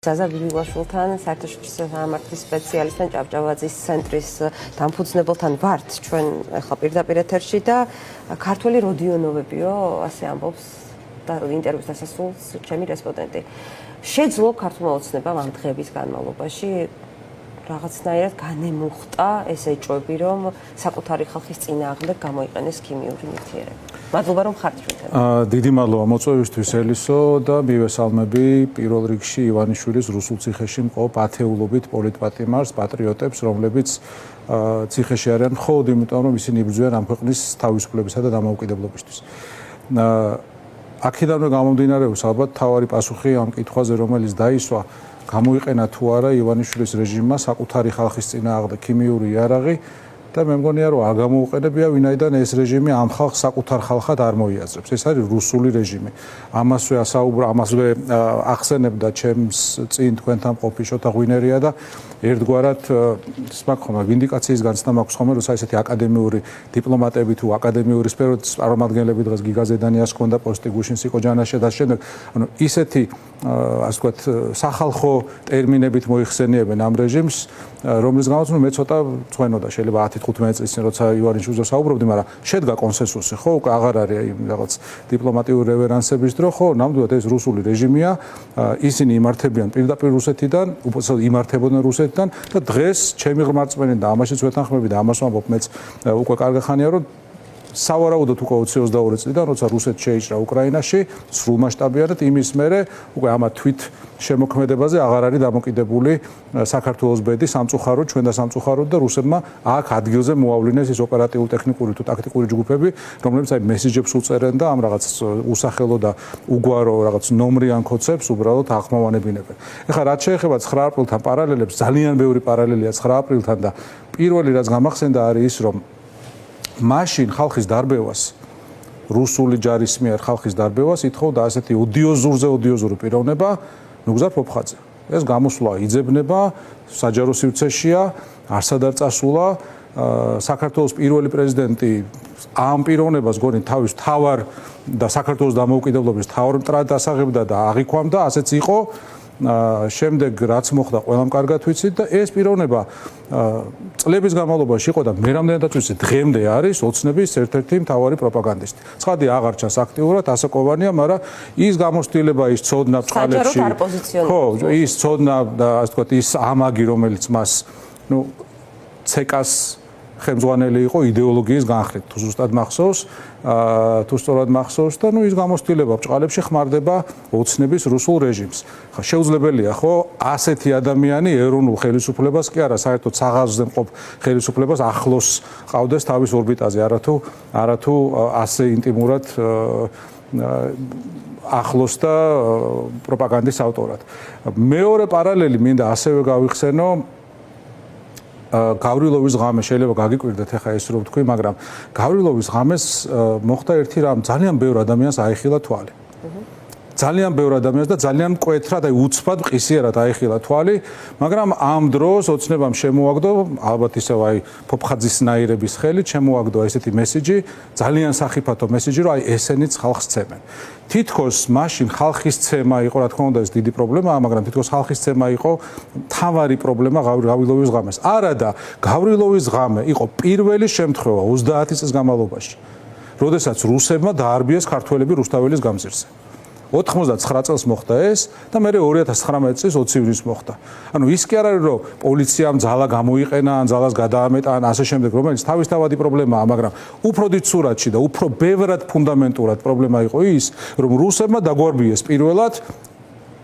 ზაზა ბიბილაშვილთან, საერთაშორისო სამართლის სპეციალისტთან, ჭავჭავაძის ცენტრის დამფუძნებელთან ვართ ჩვენ ახლა პირდაპირ ეთერში და ქართველი როდიონოვებიო, ასე ამბობს და ინტერვიუს დასასრულს ჩემი რესპონდენტი. შეძლო ქართულმა ოცნებამ ამ დღეების განმავლობაში რაღაცნაირად განემუხტა ეს ეჭვები, რომ საკუთარი ხალხის წინააღმდეგ გამოიყენეს ქიმიური ნივთიერება. მადლობა რომ ხართ ჩვენთან. დიდი მადლობა მოწვევისთვის ელისო და მივესალმები პირველ რიგში ივანიშვილის რუსულ ციხეში მყოფ ათეულობით პოლიტპატიმარს, პატრიოტებს, რომლებიც ციხეში არიან მხოლოდ იმიტომ, რომ ისინი იბრძვიან ამ ქვეყნის თავისუფლებისა და დამოუკიდებლობისთვის. აქედანვე გამომდინარეობს ალბათ თავარი პასუხი ამ კითხვაზე, რომელიც დაისვა, გამოიყენა თუ არა ივანიშვილის რეჟიმმა საკუთარი ხალხის წინააღმდეგ ქიმიური იარაღი და მე მგონია რომ არ გამოუყენებია ვინაიდან ეს რეჟიმი ამ ხალხს საკუთარ ხალხად არ მოიაზრებს. ეს არის რუსული რეჟიმი. ამასვე ახსენებდა ჩემს წინ თქვენთან ყოფი შოთა ღვინერია და ერთგვარად მაგხომა ვინდიკაციის განცდა მაქვს ხოლმე, როცა ესეთი აკადემიური დიპლომატები თუ აკადემიური სფეროს წარმომადგენლები დღეს გიგა ზედანიას ჰქონდა პოსტი, გუშინ სიკო ჯანაშია და შემდეგ, ანუ ისეთი ასე ვთქვათ სახალხო ტერმინებით მოიხსენიებენ ამ რეჟიმს, რომლის გამოც მე ცოტა წვენოდა შეიძლება 10-15 წლის წინ როცა ივანიშვილზე საუბრობდი, მაგრამ შედგა კონსენსუსი, ხო, უკვე აღარ არის რაღაც დიპლომატიური რევერანსების დრო, ხო, ნამდვილად ეს რუსული რეჟიმია, ისინი იმართებიან პირდაპირ რუსეთიდან, უბრალოდ იმართებოდნენ რუსეთიდან და დღეს ჩემი ღრმარწმენი და ამაშიც ვეთანხმები და ამას ვამბობ მეც უკვე კარგი ხანია რომ სავარაუდოდ უკვე 22 წლიდან როცა რუსეთი შეიჭრა უკრაინაში სრულმასშტაბიანად იმის მერე უკვე ამა თვით შემოქმედებაზე აღარ არის დამოკიდებული საქართველოს ბედი სამწუხაროდ ჩვენ და სამწუხაროდ და რუსებმა აქ ადგილზე მოავლინეს ის ოპერატიულ ტექნიკური თუ ტაქტიკური ჯგუფები რომლებიც აი მესიჯებს უწერენ და ამ რაღაც უსახელო და უგვარო რაღაც ნომრიან კოდებს უბრალოდ ახმოვანებინებენ. ეხლა რაც შეეხება 9 აპრილთან პარალელებს ძალიან ბევრი პარალელია 9 აპრილთან და პირველი რაც გამახსენდა არის ის რომ მაშინ ხალხის დარბევას რუსული ჯარის მიერ ხალხის დარბევას ითხოვდა ასეთი ოდიოზური პიროვნება ნუგზარ ფოფხაძე. ეს გამოსვლა იძებნება საჯარო სივრცეშია, არსად არ წასულა საქართველოს პირველი პრეზიდენტი ამ პიროვნებას გონი თავის თავარ და საქართველოს დამოუკიდებლობის თავარ მტრად ასაღებდა და აღიქვამდა, ასეც იყო. შემდეგ რაც მოხდა ყველამ კარგად ვიცით და ეს პიროვნება წლების განმავლობაში იყო და მე რამდენადაც ვიცი დღემდე არის ოცნების ერთ-ერთი მთავარი პროპაგანდისტი. ცხადი აღარ ჩანს აქტიურად ასაკოვანია, მაგრამ ის გამოცდილება, ის ცოდნა წყალებში, ხო, ის ცოდნა და ასე ვთქვათ ის ამაგი რომელიც მას ცეკას ხელმძღვანელი იყო იდეოლოგიის განხრით თუ ზუსტად მახსოვს თუ სწორად მახსოვს და ის გამოცდილება ბჭყალებში ხმარდება ოცნების რუსულ რეჟიმს. ხა შეუძლებელია ხო ასეთი ადამიანი ეროვნულ ხელისუფლებას კი არა საერთოდ საღაზზე მყოფ ხელისუფლებას ახლოს ყავდეს თავის ორბიტაზე არათუ ასე ინტიმურად ახლოს და პროპაგანდის ავტორად. მეორე პარალელი მინდა ასევე გავიხსენო გავრილოვის ღამე შეიძლება გაგიკვირდეთ ახლა ეს რომ ვთქვი, მაგრამ გავრილოვის ღამეს მოხდა ერთი რამ ძალიან ბევრ ადამიანს აიხილა თვალი. ძალიან ბევრ ადამიანს და ძალიან მკვეთრად, აი უცბად ყისიერად აიხილა თვალი, მაგრამ ამ დროს ოცნებამ შემოაგდო, ალბათ ისევ აი ფოფხაძისნაირების ხელით შემოაგდო ესეთი მესიჯი, ძალიან სახიფათო მესიჯი, რომ აი ესენიც ხალხს ცემენ. თითქოს მაშინ ხალხის ცემა იყო, რა თქმა უნდა, ეს დიდი პრობლემაა, მაგრამ თითქოს ხალხის ცემა იყო მთავარი პრობლემა გავრილოვის ღამეს. არა და გავრილოვის ღამე იყო პირველი შემთხვევა 30 წლის განმავლობაში, როდესაც რუსებმა დაარბიეს ქართველები რუსთაველის გამზირზე. 99 წელს მოხდა ეს და მე 2019 წლის 20 ივნისს მოხდა. ანუ ის კი არ არის რომ პოლიციამ ძალა გამოიყენა, ან ძალას გადაამეტა, ან ასე შემდეგ, რომელიც თავისთავადი პრობლემაა, მაგრამ უფრო დიდ სურათში და უფრო ბევრად ფუნდამენტურად პრობლემა იყო ის, რომ რუსებმა დაგვარბიეს პირველად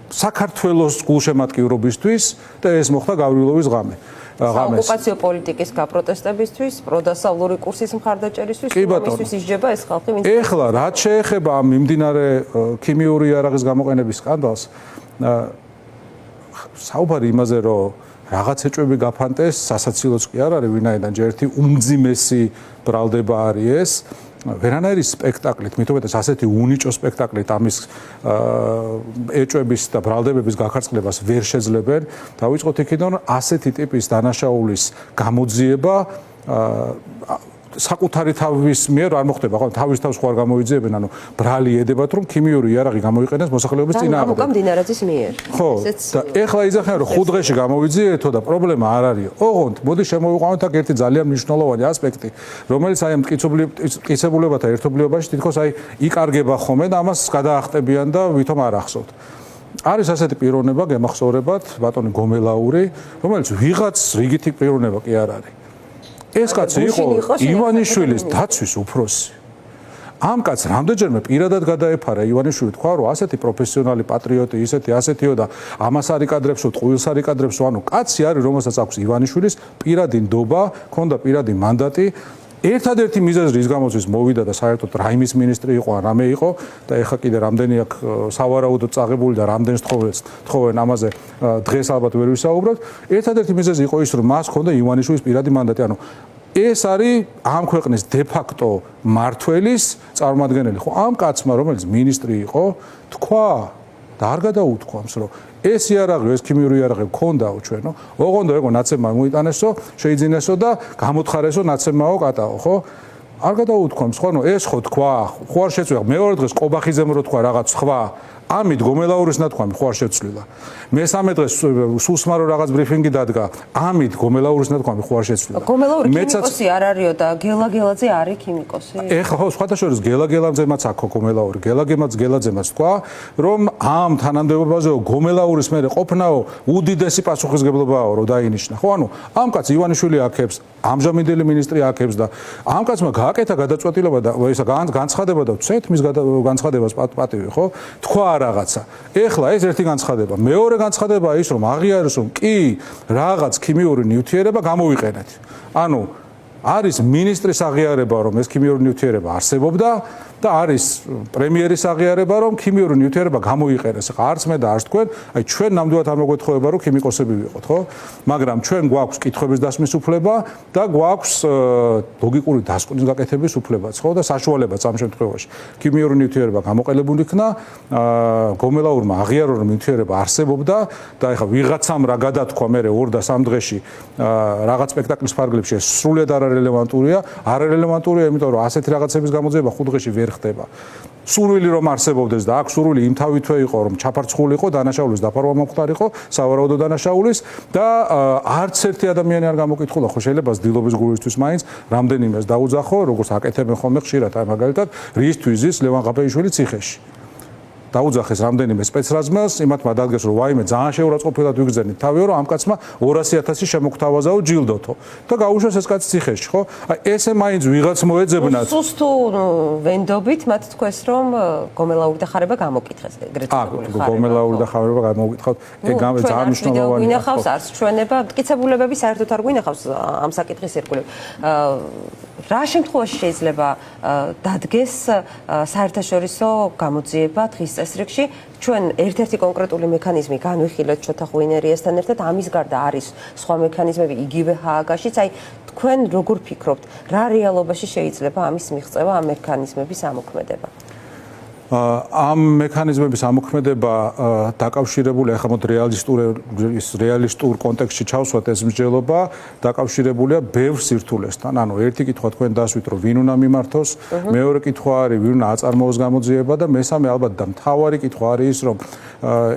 საქართველოს გულშემატკივრობისთვის და ეს მოხდა გავრილოვის ღამე. ოკუპაციო პოლიტიკის გაპროტესტებისთვის, პროდასავლური კურსის მხარდაჭერისთვის, იმისთვის ისჯება ეს ხალხი, ვინც ეხლა რაც შეეხება ამ მიმდინარე ქიმიური იარაღის გამოყენების სკანდალს, საუბარი იმაზე, რომ რაღაც ეჭვები გაფანტეს, სასაცილოც კი არ არის, ვინაიდან ჯერ ერთი უმძიმესი ბრალდება არის ეს. ვერანაირი სპექტაკლით, მით უმეტეს ასეთი უნიჭო სპექტაკლით ამის ეჭვების და ბრალდებების გაქარწყლებას ვერ შეძლებენ. დავიწყოთ იქიდან, რომ ასეთი ტიპის დანაშაულის გამოძიება საკუთარი თავის მიერ არ მოხდება, ხო, თავის თავს ხوار გამოიძიებენ, ანუ ბრალი ედებათ, რომ ქიმიური იარაღი გამოიყენეს მოსახლეობის წინააღმდეგ. ამუკამ დინარაძის მიერ. ხო, და ეხლა იზახიან, რომ 5 დღეში გამოიძიეთო და პრობლემა არ არის. ოღონდ, მოდი შემოვიყვანოთ აქ ერთი ძალიან მნიშვნელოვანი ასპექტი, რომელიც აი ამ მტკიცებულებათა ერთობლიობაში თითქოს აი იკარგება ხოლმე და ამას გადაახტებიან და ვითომ არ ახსოვთ. არის ასეთი პიროვნება, გემახსოვრებათ, ბატონი გომელაური, რომელიც ვიღაც რიგითი პიროვნება კი არ არის. ეს კაცი იყო ივანიშვილის დაცვის უფროსი. ამ კაცს რამდენჯერმე პირადად გადაეფარა ივანიშვილი, თქვა რომ ასეთი პროფესიონალი პატრიოტი, ასეთიო და ამას არიკადრებსო, ტყუილს არიკადრებსო, ანუ კაცი არის, რომელსაც აქვს ივანიშვილის პირადი ნდობა, ქონდა პირადი მანდატი. ერთადერთი მიზეზი რის გამოც მოვიდა და საერთოდ რაიმის მინისტრი იყო, რამე იყო და ეხა კიდე რამდენი აქ სავარაუდოდ წაღებული და რამდენს თხოვენ ამაზე დღეს ალბათ ვერ ვისაუბროთ. ერთადერთი მიზეზი იყო ის, რომ მას ჰქონდა ივანიშვილის პირადი მანდატი, ანუ ეს არის ამ ქვეყნის დე-ფაქტო მმართველის წარმომადგენელი. ხო, ამ კაცმა, რომელიც მინისტრი იყო, თქვა და არ გადაუთქვამს, რომ ეს იარაღი, ეს ქიმიური იარაღი მქონდაო ჩვენო, ოღონდ ეგო ნაცემა მოიტანესო, შეიძინესო და გამოთხარესო ნაცემაო კატაო, ხო? არ გადაუთქვამს, ხო, ეს ხო თქვა, ხო არ შეცვლა, მეორე დღეს ყობახიძემ რო თქვა რაღაც სხვა, ამით გომელაურის ნათქვამი ხო არ შეცვლილა. მესამე დღეს სუსმა რო რაღაც ბრიფინგი დადგა, ამით გომელაურის ნათქვამი ხო არ შეცვლილა. გომელაური ქიმიკოსი არ არისო და გელაგელაძე არის ქიმიკოსი? ეხლა ხო სხვათა შორის გელაგელაძემაც აქო გომელაური, გელაგემაც თქვა, რომ ამ თანამდებობაზე გომელაურის მერე ყოფნაო უდიდესი პასუხისგებლობაა რო დაინიშნა. ხო, ანუ ამ კაც ივანიშვილი აქებს, ამჟამინდელი მინისტრი აქებს და ამ კაცმა გააკეთა გადაწყვეტილება და ისა განცხადება და ვცეთ მის განცხადებას პატივი, ხო? თქვა რაღაცა. ეხლა ეს ერთი განცხადება. მეორე განცხადება ის, რომ აღიარეს, რომ კი რაღაც ქიმიური ნივთიერება გამოვიყენეთ. ანუ არის მინისტრის აღიარება, რომ ეს ქიმიური ნივთიერება არსებობდა და არის პრემიერის აღიარება, რომ ქიმიური ნივთიერება გამოიყენეს. ხა არც მე და არც თქვენ, აი ჩვენ ნამდვილად არ მოგვეთხოვება, რომ ქიმიკოსები ვიყოთ, ხო? მაგრამ ჩვენ გვაქვს კითხვების დასმის უფლება და გვაქვს ლოგიკური დასკვნის გაკეთების უფლებაც, ხო? და საშუალებაც ამ შემთხვევაში. ქიმიური ნივთიერება გამოყენებული იქნა, გომელაურმა აღიარა, რომ ნივთიერება არსებობდა და ეხა ვიღაცამ რა გადათქვა მე 2 და 3 დღეში რაღაც სპექტაკლის ფარგლებში ეს სრულიად არარელევანტურია, იმიტომ რომ ასეთი რაღაცების გამოძიება 5 დღეში ვერ ხდება. სურვილი რომ არსებობდეს და აქ სურვილი იმ თავითვე იყო, რომ ჩაფარცხულიყო, დანაშაულის დაფარვა მომხდარიყო, სავარაუდო დანაშაულის და არც ერთი ადამიანი არ გამოკითხულა, ხო შეიძლება ძილობის გულისთვის მაინც რამდენიმეს დაუძახო, როგორც აკეთებენ ხოლმე ხშირად, აი მაგალითად, რისთვის ზის ლევან ყაფეიშვილი ციხეში. დაუძახეს რამდენიმე სპეცრაზმელს, იმათმა დადგეს, რომ ვაიმე ძალიან შეურაცხყოფილად ვიგრძენით თავიო, რომ ამ კაცმა 200.000 შემოგთავაზაო ჯილდოთო და გაუშვეს ეს კაცი ციხეში, ხო? აი ესე მაინც ვიღაც მოეძებნათ. სუსტუ ვენდობით მათ თქვეს, რომ გომელაური და ხარება გამოკითხეს ეგრეთ წოდებული ხარება. გომელაური და ხარება გამოკითხავთ. ეგ ძალიან მნიშვნელოვანია. გვინახავს არც ჩვენება, მტკიცებულებები საერთოდ არ გვინახავს ამ საკითხის ირგვლივ. რა შემთხვევაში შეიძლება დადგეს საერთაშორისო გამოძიება დღის წესრიგში? ჩვენ ერთ-ერთი კონკრეტული მექანიზმი განვიხილეთ ჩვენთან ღვინერიასთან ერთად, ამის გარდა არის სხვა მექანიზმები იგივე ჰააგაშიც. აი თქვენ როგორ ფიქრობთ, რა რეალობაში შეიძლება ამის მიღწევა, ამ მექანიზმების ამოქმედება? ამ მექანიზმების ამოქმედება დაკავშირებული ახლა მოდ რეალისტურ კონტექსტში ჩავსვათ ეს მსჯელობა დაკავშირებულია ბევრ სირთულესთან. ანუ ერთი კითხვა თქვენ დასვით, რომ ვინ უნდა მიმართოს, მეორე კითხვა არის ვინ უნდა აწარმოოს გამოძიება და მესამე ალბათ და მთავარი კითხვა არის ის, რომ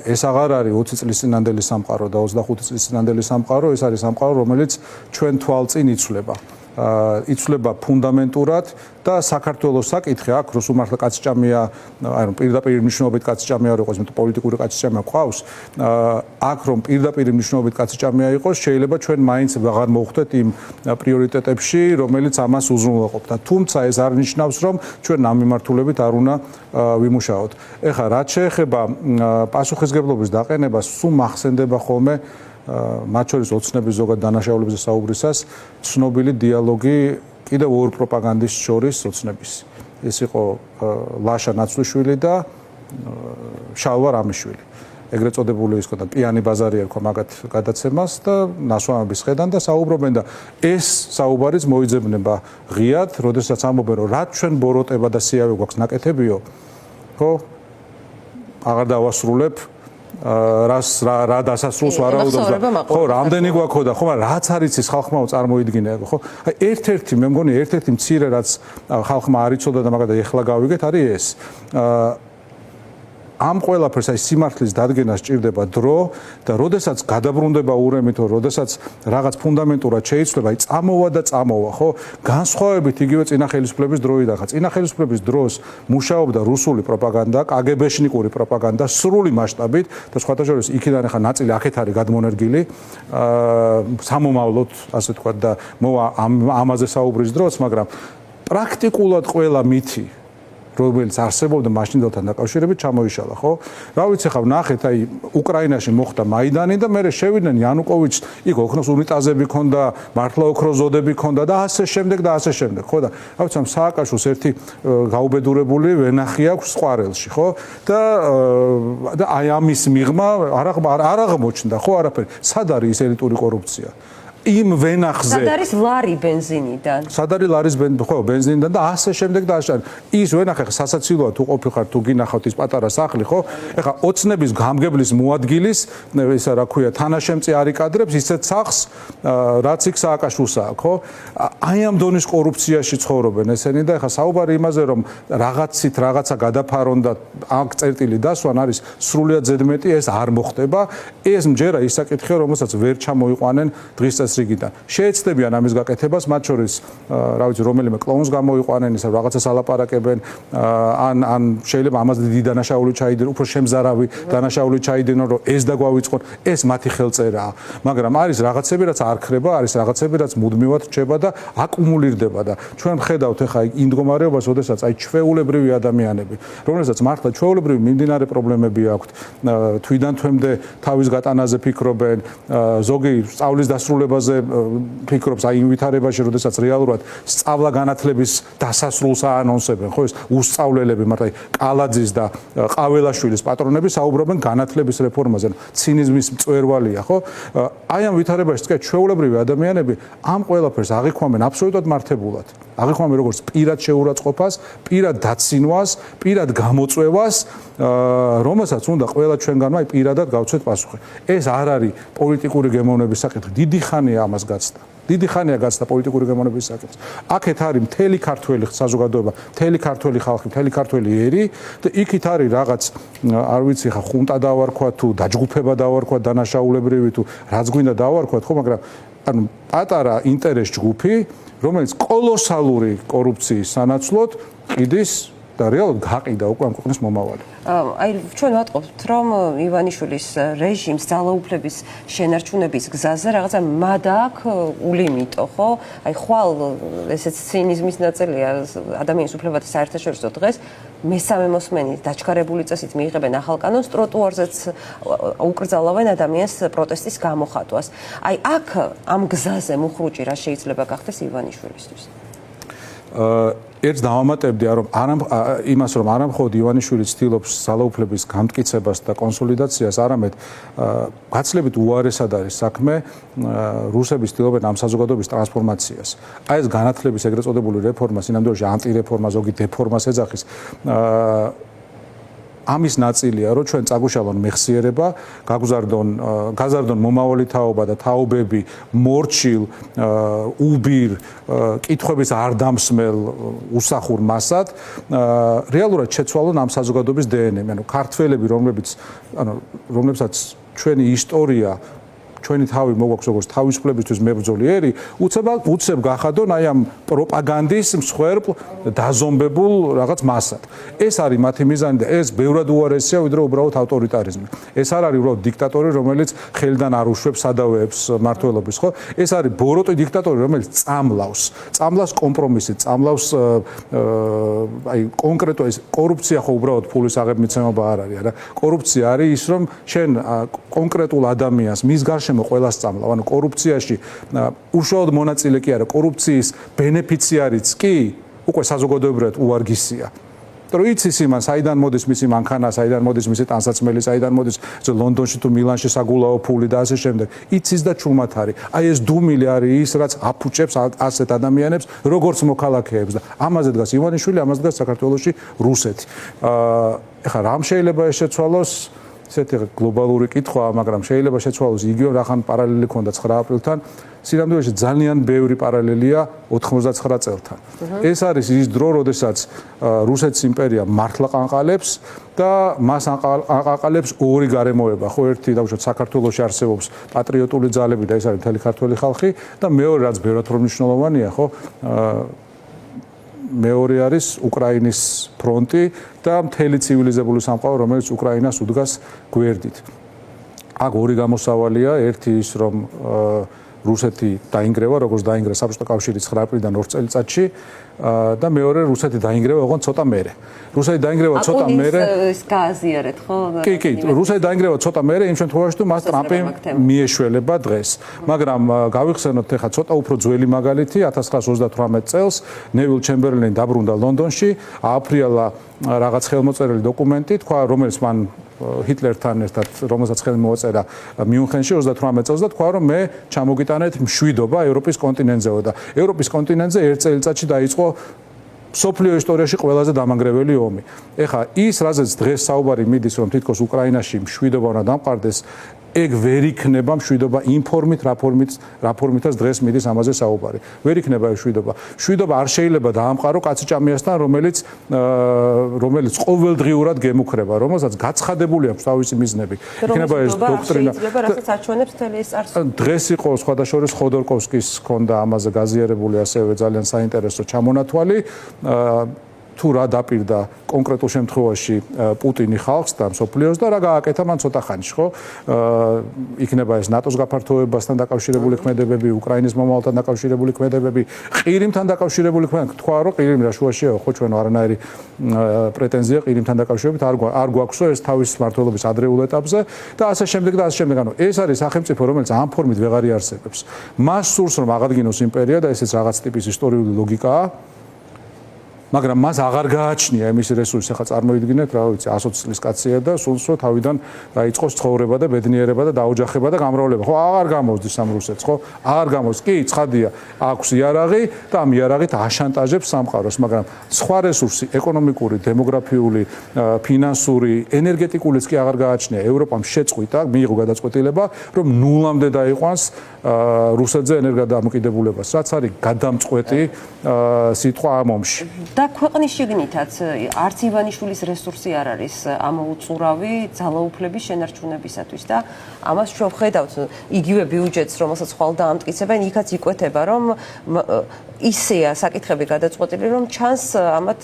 ეს აღარ არის 20 წლის წინანდელი სამყარო და 25 წლის წინანდელი სამყარო, ეს არის სამყარო, რომელიც ჩვენ თვალწინ იცვლება. იცვლება ფუნდამენტურად და საქართველოს საკითხი აქ რუსულ მართლა კაცჭამია, ანუ პირდაპირ მნიშვნელობით კაცჭამია არ იყოს, იმიტომ პოლიტიკური კაცჭამია ყავს. აქ რომ პირდაპირ მნიშვნელობით კაცჭამია იყოს, შეიძლება ჩვენ მაინც აღარ მოვხვდეთ იმ პრიორიტეტებში, რომელიც ამას უზრუნველყოფდა. თუმცა ეს არ ნიშნავს, რომ ჩვენ ამ მიმართულებით არ უნდა ვიმუშაოთ. ეხლა რაც შეეხება პასუხისგებლობის დაყენებას, სულ მახსენდება ხოლმე მათ შორის ოცნების ზოგად დანაშაულებზე საუბრისას ცნობილი დიალოგი კიდევ ორ პროპაგანდისტს შორის ოცნების. ეს იყო ლაშა ნაცვლიშვილი და შალვა რამიშვილი. ეგრეთ წოდებული ის ქონდა პიანი ბაზარი ერქვა მაგათ გადაცემას და ნასვამების ხედან და საუბრობენ და ეს საუბარიც მოიძებნება ღიად, როდესაც ამბობენ, რომ რაც ჩვენ ბოროტება და სიავე გვაქვს ნაკეთებიო, ხო? აღარ დავასრულებ რა დასასრულს ვარაუდობს და ხო რამდენი გვაქოდა ხო მაგრამ რაც არის ის ხალხმაო წარმოიდგინე ხო აი ერთ-ერთი მე მგონი ერთ-ერთი მცირე რაც ხალხმა არ იცოდა და მაგალითად ეხლა გავიგეთ არის ეს ამ ყველაფერს აი სიმართლის დადგენა სჭირდება დრო და როდესაც გადაბრუნდება ურემითო, როდესაც რაღაც ფუნდამენტურად შეიცვლება, აი წამოვა ხო? განსხვავებით იგივე წინა ხელისუფლების დროიდან ხა. წინა ხელისუფლების დროს მუშაობდა რუსული პროპაგანდა, კგბ-შნიკური პროპაგანდა სრული მასშტაბით და სხვათა შორის იქიდან ხა ნაწილი აქეთ არის გადმონერგილი. სამომავლოდ, ასე თქვა და მოვა ამაზე საუბრის დროს, მაგრამ პრაქტიკულად ყველა მითი რომელიც არსებობდა მაშინდელთან დაკავშირებით ჩამოიშალა, ხო? რა ვიცი ხა, ნახეთ, აი უკრაინაში მოხდა მაიდანი და მე შევიდნენ იანუკოვიჩს, იქ ოქროს უნიტაზები ქონდა, მართლა ოქროს ზოდები ქონდა და ასე შემდეგ, ხო და რა ვიცი, სააკაშვილს ერთი გაუბედურებული ვენახი აქვს სყვარელში, ხო? და აი ამის მიღმა არ აღმოჩნდა, ხო, არაფერი. სად არის ის ელიტური კორუფცია? იმ ვენახზე. სად არის ლარი ბენზინიდან? სად არის ლარის ბენზინიდან და ასე შემდეგ და ასე. ის ვენახე ხა სასაცილოა თუ ყოფილიყარ თუ გინახავთ ის პატარა სახლი, ხო? ეხა ოცნების გამგებლის მოადგილის, ისა რა ქვია, თანაშემწე არიკადრებს ისეთ სახლს, რაც იქ სააკაშვილსაა, ხო? აი ამ დონის კორუფციაში ცხოვრობენ ესენი და ეხა საუბარი იმაზე, რომ რაღაცით რაღაცა გადაფარონ და აქ წერტილი დასვან არის სრულიად ზედმეტი, ეს არ მოხდება. ეს მჯერა ის საკითხია, რომელსაც ვერ ჩამოიყვანენ დღის რიგიდან. შეეცდებიან ამის გაკეთებას, მათ შორის, რა ვიცი, რომელიმე კლოუნს გამოიყვანენ, ისა რაღაცას ალაპარაკებენ, ან შეიძლება ამაზე დიდი დანაშაული ჩაიდინონ, უფრო შემზარავი დანაშაული ჩაიდინონ, რომ ეს დაგვავიწყონ, ეს მათი ხელწერაა. მაგრამ არის რაღაცები, რაც არ ხრება, არის რაღაცები, რაც მუდმივად რჩება და აკუმულირდება და ჩვენ ხედავთ ახლა იმ მდგომარეობას, ოდესაც აი ჩვეულებრივი ადამიანები, რომელსაც მართლა ჩვეულებრივი მიმდინარე პრობლემები აქვთ, თვიდან თვემდე თავის გატანაზე ფიქრობენ, ზოგი სწავლის დასრულებაზე ფიქრობს აი იმ ვითარებაში, როდესაც რეალურად სწავლა განათლების დასასრულს აანონსებენ, ხო ეს უსწავლელები, მაგრამ კალაძის და ყაველაშვილის პატრონები საუბრობენ განათლების რეფორმაზე, ცინიზმის მწვერვალია, ხო? აი ამ ვითარებაში თქვა ჩვეულებრივი ადამიანები ამ ყველაფერს აღიქვამენ აბსოლუტურად მართებულად. აღიქვამენ როგორც პირად შეურაცხყოფას, პირად დაცინვას, პირად გამოწვევას, რომელსაც უნდა ყველა ჩვენგანმა პირადად გავცეთ პასუხი. ეს არ არის პოლიტიკური გემოვნების საკითხი. დიდი ხანია ამას გაცდა. დიდი ხანია გაცდა პოლიტიკური გემოვნების საკითხი. აქეთ არის მთელი ქართველი საზოგადოება, მთელი ქართველი ხალხი, მთელი ქართველი ერი და იქით არის რაღაც, არ ვიცი ხა ხუნტა დავარქვა თუ დაჯგუფება დავარქვა, დანაშაულებრივი თუ რაც გვინდა დავარქვა, ხო, მაგრამ ანუ პატარა ინტერეს ჯგუფი, რომელიც კოლოსალური კორუფციის სანაცვლოდ ყიდის და რეალურად გაყიდა უკვე ამ ქვეყნის მომავალი. აი ჩვენ ვატყობთ, რომ ივანიშვილის რეჟიმს ძალაუფლების შენარჩუნების გზაზე რაღაცა მადა აქვს ულიმიტო, ხო? აი ხვალ ესეც ცინიზმის ნაწილია ადამიანის უფლებათა საერთაშორისო დღეს მესამე მოსმენი დაჩქარებული წესით მიიღებენ ახალ კანონს, ტროტუარზეც უკრძალავენ ადამიანს პროტესტის გამოხატვას. აი აქ ამ გზაზე მუხრუჭი რა შეიძლება გახდეს ივანიშვილისთვის? ერთს დავამატებდი იმას, რომ არა მხოლოდ ივანიშვილი ცდილობს ძალაუფლების გამტკიცებას და კონსოლიდაციას, არამედ გაცილებით უარესად არის საქმე, რუსები ცდილობენ ამ საზოგადოების ტრანსფორმაციას. აი ეს განათლების ეგრეთ წოდებული რეფორმა, სინამდვილეში ანტირეფორმა, ზოგი დეფორმას ეძახის, ამის ნაწილია, რომ ჩვენ წაგუშალონ მეხსიერება, გაზარდონ მომავალი თაობა და თაობები, მორჩილ, უბირ, კითხვების არ დამსმელ უსახურ მასად, რეალურად შეცვალონ ამ საზოგადოების დნმ. ანუ ქართველები, რომლებსაც ჩვენი ისტორია ჩვენი თავი მოგვაქვს როგორც თავისუფლებისთვის მებრძოლი ერი, უცებ გახადონ აი ამ პროპაგანდის მსხვერპლ დაზომბებულ რაღაც მასად. ეს არის მათი მიზანი და ეს ბევრად უარესია, ვიდრე უბრალოდ ავტორიტარიზმი. ეს არ არის უბრალოდ დიქტატორი, რომელიც ხელიდან არ უშვებს სადავეებს მმართველობის, ხო? ეს არის ბოროტი დიქტატორი, რომელიც წამლავს კომპრომისით, წამლავს აი კონკრეტო ეს კორუფცია ხო უბრალოდ ფულის აღებმიცემობა არ არის, არა? კორუფცია არის ის, რომ შენ კონკრეტულ ადამიანს მის გარშემო ყველას წამლავ, ანუ კორუფციაში უშუალოდ მონაწილე კი არა, კორუფციის ბენეფიციარიც კი უკვე საზოგადოებრივად უარგისია. რომ იცის იმან, საიდან მოდის მისი მანქანა, საიდან მოდის მისი ტანსაცმელი, საიდან მოდის ლონდონში თუ მილანში საგულაო ფული და ასე შემდეგ. იცის და ჩუმად არის. აი ეს დუმილი არის ის, რაც აფუჭებს ასეთ ადამიანებს, როგორც მოქალაქეებს და ამაზე დგას ივანიშვილი, ამაზე დგას საქართველოში რუსეთი. ეხლა რამ შეიძლება ეს შეცვალოს? ესეთი გლობალური კითხვაა, მაგრამ შეიძლება შეცვალოს იგივე რახან პარალელი ქონდა 9 აპრილთან. სინამდვილეში ძალიან ბევრი პარალელია 99 წელთან. ეს არის ის დრო, როდესაც რუსეთის იმპერია მართლა ყანყალებს და მას აყალებს ორი გარემოება, ხო, ერთი დავუშვათ საქართველოში არსებობს პატრიოტული ძალები და ეს არის მთელი ქართველი ხალხი და მეორე რაც ბევრად რომ მნიშვნელოვანია, ხო, მეორე არის უკრაინის ფრონტი და მთელი ცივილიზებული სამყარო, რომელიც უკრაინას უდგას გვერდით. აქ ორი გამოსავალია, ერთი ის რომ რუსეთი დაინგრევა, როგორც დაინგრა საბჭოთა კავშირი 9 აპრილიდან 2 წელიწადში და მეორე რუსეთი დაინგრევა ოღონდ ცოტა მერე. რუსეთი დაინგრევა ცოტა მერე. ის გააზიარეთ, ხო? კი, რუსეთი დაინგრევა ცოტა მერე იმ შემთხვევაში, თუ მას ტრამპი მიეშველება დღეს. მაგრამ გავიხსენოთ ახლა ცოტა უფრო ძველი მაგალითი 1938 წელს ნევილ ჩემბერლენი დაბრუნდა ლონდონში, ააფრიალა რაღაც ხელმოწერილი დოკუმენტი, თქვა, რომელიც მან ჰიტლერთან ერთად რომელსაც ხელი მოაწერა მიუნხენში 38 წელს და თქვა რომ მე ჩამოგიტანეთ მშვიდობა ევროპის კონტინენტზეო და ევროპის კონტინენტზე ერთ წელიწადში დაიწყო სოფლიო ისტორიაში ყველაზე დამანგრეველი ომი. ეხლა ის რაზეც დღეს საუბარი მიდის რომ თითქოს უკრაინაში მშვიდობა უნდა დამყარდეს ეგ ვერ იქნება მშვიდობა იმ ფორმით, რა ფორმითაც დღეს მიდის ამაზე საუბარი. ვერ იქნება მშვიდობა. მშვიდობა არ შეიძლება დაამყარო კაცჭამიასთან, რომელიც ყოველდღიურად გემუქრება, რომელსაც გაცხადებული აქვს თავისი მიზნები. იქნება ეს დოქტრინა. შეიძლება რასაც აჩვენებს მთელი ეს წარსული. დღეს იყო სხვადასხვა ხოდორკოვსკის ჰქონდა ამაზე გაზიარებული ასევე ძალიან საინტერესო ჩამონათვალი. თუ რა დაპირდა კონკრეტულ შემთხვევაში პუტინი ხალხს და მსოფლიოს და რა გააკეთა მან ცოტა ხანში, ხო? იქნება ეს ნატოს გაფართოებასთან დაკავშირებული ქმედებები, უკრაინის მომავალთან დაკავშირებული ქმედებები, ყირიმთან დაკავშირებული ქმედებები. თქვა რომ ყირიმი რა შუაშია, ხო, ჩვენ არანაირი პრეტენზია ყირიმთან დაკავშირებით არ გვაქვსო ეს თავის მმართველობის ადრეულ ეტაპზე და ასე შემდეგ და ასე შემდეგ. ანუ ეს არის სახელმწიფო, რომელიც ამ ფორმით ვეღარ იარსებებს. მას სურს რომ აღადგინოს იმპერია და ესეც რაღაც ტიპის ისტორიული ლოგიკაა. მაგრამ მას აღარ გააჩნია იმის რესურსი, ახლა წარმოიდგინეთ, რა ვიცი, 120 წლის კაცია და სულს რო თავიდან დაიწყოს ცხოვრება და ბედნიერება და დაოჯახება და გამრავლება. ხო, აღარ გამოვდის ამ რუსეთს, ხო? აღარ გამოვდის. კი, ცხადია, აქვს იარაღი და ამ იარაღით აშანტაჟებს სამყაროს, მაგრამ სხვა რესურსი, ეკონომიკური, დემოგრაფიული, ფინანსური, ენერგეტიკულიც კი აღარ გააჩნია. ევროპამ შეწყვიტა, მიიღო გადაწყვეტილება, რომ ნულამდე დაიყვანს რუსეთზე ენერგოდამოკიდებულებას, რაც არის გადამწყვეტი სიტყვა ამ ომში. და ქვეყნის შიგნითაც არც ივანიშვილის რესურსი არ არის ამოუწურავი ძალაუფლების შენარჩუნებისათვის და ამას ჩვენ ვხედავთ იგივე ბიუჯეტს, რომელსაც ხვალ დაამტკიცებენ, იქაც იკვეთება, რომ ისეა საკითხები გადაწყვეტილი, რომ ჩანს ამათ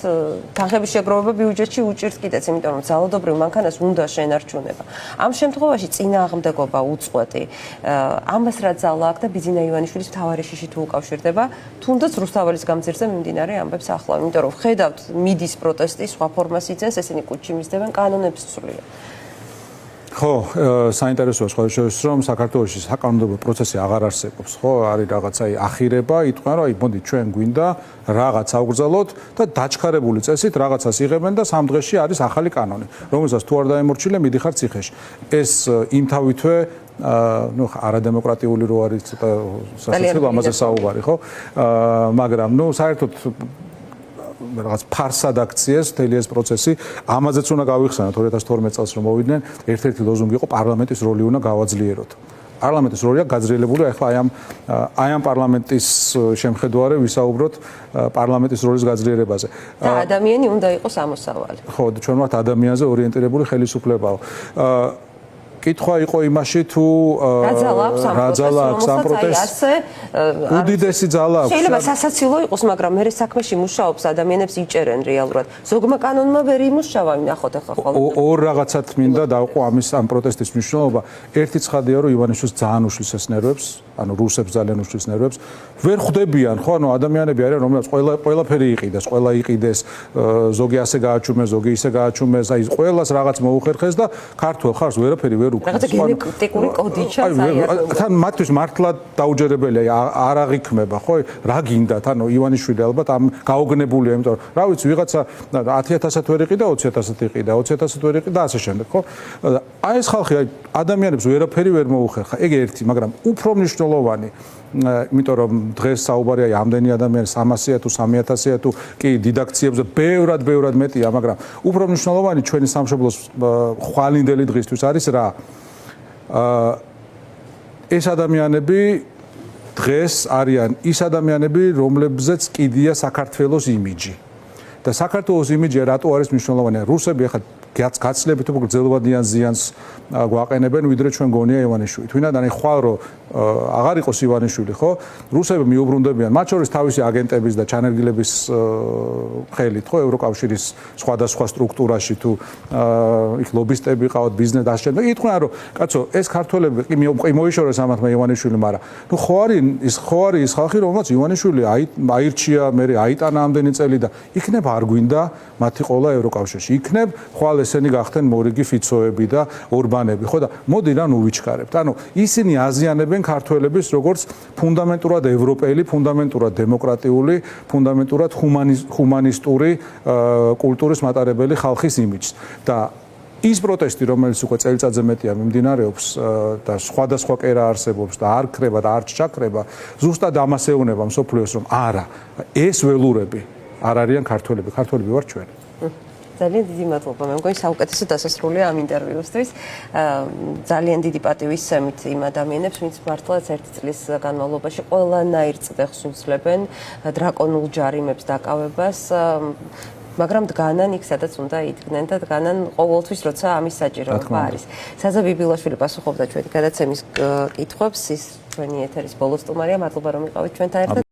თანხების შეგროვება ბიუჯეტში უჭირს კიდეც, იმიტომ რომ ძალადობრივ მანქანას უნდა შენარჩუნება. ამ შემთხვევაში წინააღმდეგობა უწყვეტი. ამას რა ძალა აქვს და ბიძინა ივანიშვილის მთავარი შიში თუ უკავშირდება, თუნდაც რუსთაველის გამზირზე მიმდინარე ამბებს ახლა. იმიტომ რომ ხედავთ მიდის პროტესტი, სხვა ფორმას იძენს, ესენი კუჩში მისდევენ, კანონებს ცვლიან. ხო, საინტერესოა სხვა შორის რომ საქართველოში საკანონმდებლო პროცესი აღარ არსებობს, ხო, არის რაღაცა ახირება, იტყვიან რომ აი მოდი ჩვენ გვინდა რაღაც ავგრძელოთ და დაჩქარებული წესით რაღაცას იღებენ და 3 დღეში არის ახალი კანონი, რომელსაც თუ არ დაემორჩილე მიდიხარ ციხეში. ეს იმთავითვე ну არადემოკრატიული რო არის ცოტა სასაცილო ამაზე საუბარი, ხო? მაგრამ ну საერთოდ რაღაც ფარსად აქციეს მთელი ეს პროცესი, ამაზეც უნდა გავიხსენოთ 2012 წელს რომ მოვიდნენ, ერთ-ერთი ლოზუნგი იყო პარლამენტის როლი უნდა გავაძლიეროთ. პარლამენტის როლია გაძლიერებული, ახლა აი ამ პარლამენტის შემხედვარე ვისაუბროთ პარლამენტის როლის გაძლიერებაზე. და ადამიანი უნდა იყოს ამოსავალი. ხო, ჩვენ ვართ ადამიანზე ორიენტირებული ხელისუფლებაო. კითხვა იყო იმაში თუ რა ძალა აქვს ამ პროტესტს. უდიდესი ძალა აქვს. შეიძლება სასაცილო იყოს, მაგრამ მე საქმეში მუშაობს ადამიანებს იჭერენ რეალურად. ზოგმა კანონმა ვერ იმუშავა, ნახოთ ახლა ხოლმე. ორ რაღაცად მინდა დავყო ამის ამ პროტესტის მნიშვნელობა. ერთი ცხადია, რომ ივანიშვილს ძალიან უშლის ეს ნერვებს, ანუ რუსებს ძალიან უშლის ნერვებს. ვერ ხვდებიან, ხო, ანუ ადამიანები არიან, რომლებიც ყველაფერი იყიდეს, ყველა იყიდეს, ზოგი ასე გააჩუმეს, ზოგი ისე გააჩუმეს, აი ყველას რაღაც მოუხერხეს და ქართულ ხარს ვერაფერი ვერ რაღაცა გენეტიკური კოდი ჩანს აი თან მათთვის მართლა დაუჯერებელია არ აღიქმება ხო რა გინდათ ანუ ივანიშვილი ალბათ ამ გაოგნებულია იმიტომ რა ვიცი ვიღაცა 10000-ად ვერ იყიდა 20000-ად იყიდა 20000-ად ვერ იყიდა ასე შემდეგ ხო აი ეს ხალხი ადამიანებს ვერაფერი ვერ მოუხერხა. ეგ ერთი, მაგრამ უფრო მნიშვნელოვანი, იმიტომ რომ დღეს საუბარია ამდენი ადამიანი 300-ია თუ 3000-ია თუ კი დიდაქციებზე ბევრად მეტია, მაგრამ უფრო მნიშვნელოვანი ჩვენი სამშობლოს ხვალინდელი დღისთვის არის რა? ეს ადამიანები დღეს არიან ის ადამიანები, რომლებზეც კიდია საქართველოს იმიჯი. და საქართველოს იმიჯი რატო არის მნიშვნელოვანი? რუსები ახლა გაცილებით უფრო გრძელვადიან ზიანს გვაყენებენ, ვიდრე ჩვენ გონია ივანიშვილი. თუნდაც აი ხვალ რომ აღარ იყოს ივანიშვილი, ხო? რუსები მიუბრუნდებიან, მათ შორის თავისი აგენტების და ჩანერგილების ხელით, ხო, ევროკავშირის სხვადასხვა სტრუქტურაში თუ იქ ლობისტები ყავთ, ბიზნეს დასჭერდა. იტყვიან რომ, კაცო, ეს ქართველები კი მოიშორეს ამათმა ივანიშვილი, მაგრამ ნუ ხო არის ის ხალხი, რომელსაც ივანიშვილი აირჩია, მე აიტანა ამდენი წელი და იქნებ არ გვინდა მათი ყოლა ევროკავშირში. იქნებ ხვალ ესენი გახდნენ მორიგი ფიცოები და ორბანები, ხო და მოდი რა ნუ ვიჩქარებთ. ანუ ისინი აზიანებენ ქართველების როგორც ფუნდამენტურად ევროპელი, ფუნდამენტურად დემოკრატიული, ფუნდამენტურად ჰუმანისტური კულტურის მატარებელი ხალხის იმიჯს. და ის პროტესტი, რომელიც უკვე წელიწადზე მეტია მიმდინარეობს და სხვადასხვა კერა არსებობს და არ ქრება და არ ჩაქრება, ზუსტად ამას ეუბნება მსოფლიოს, რომ არა, ეს ველურები არ არიან ქართველები, ქართველები ვარ ჩვენ. ძალიან დიდი მადლობა. მე მგონი საუკეთესო დასასრულია ამ ინტერვიუსთვის. ძალიან დიდი პატივისცემით იმ ადამიანებს, ვინც მართლაც ერთი წლის განმავლობაში ყველანაირ წდეხს უსწრებენ დრაკონულ ჯარიმებს დაკავებას, მაგრამ დგანან იქ, სადაც უნდა იდგნენ და დგანან ყოველთვის, როცა ამის საჭიროება არის. საზა ბიბილაშვილი პასუხობდა ჩვენი გადაცემის კითხვებს, ის ჩვენი ეთერის ბოლო სტუმარია. მადლობა რომ იყავით ჩვენთან ერთად.